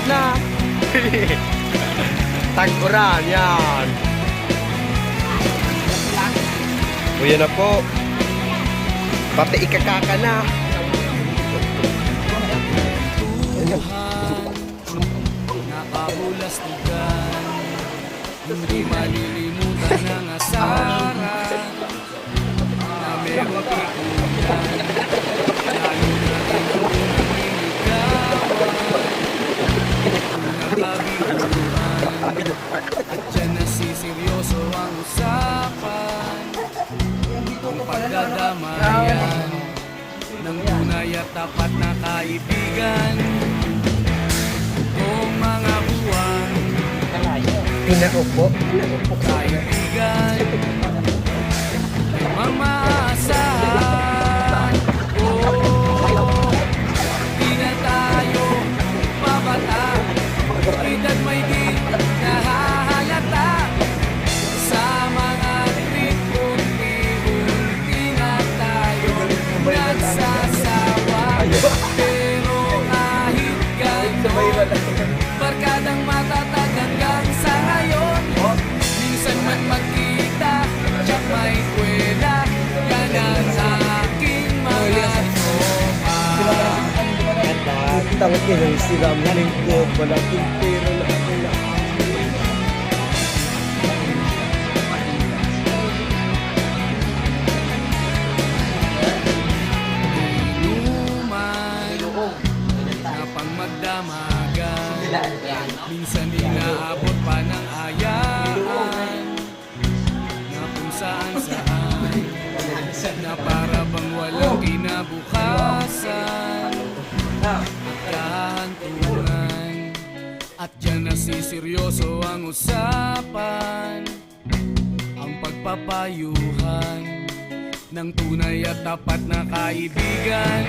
na. Tagpuran, yan. O yan na po. Pati ikakaka na. Nakahulastigan, hindi malilimutan ang asaran na meron tikulan, lalo na rin ang niligawan, nagkabiguan, at dyan nasiseryoso ang usapan, ang pagdadamayan ng tunay at tapat na kaibigan. Kung mga buwan, Pinaupo. kaibigan, may mamaasahan. Oh, di na tayo babata, edad may di nahahalata. Sa mga trip, unti-unti na tayo nagsasawa. Pero kahit gano'n, barkadang matatag hanggang sa ngayon. Minsan man magkita, tsak may kwela, yan ang aking mga tropa. Tangit nila yung siram na rin ko. Malaking pera na ako na. Inuman na pang magdamagan, minsan inaabot pa ng ayaan, na kung saan na para bang walang kinabukasan at kahantungan. At dyan nasiseryoso ang usapan, ang pagpapayuhan ng tunay at tapat na kaibigan.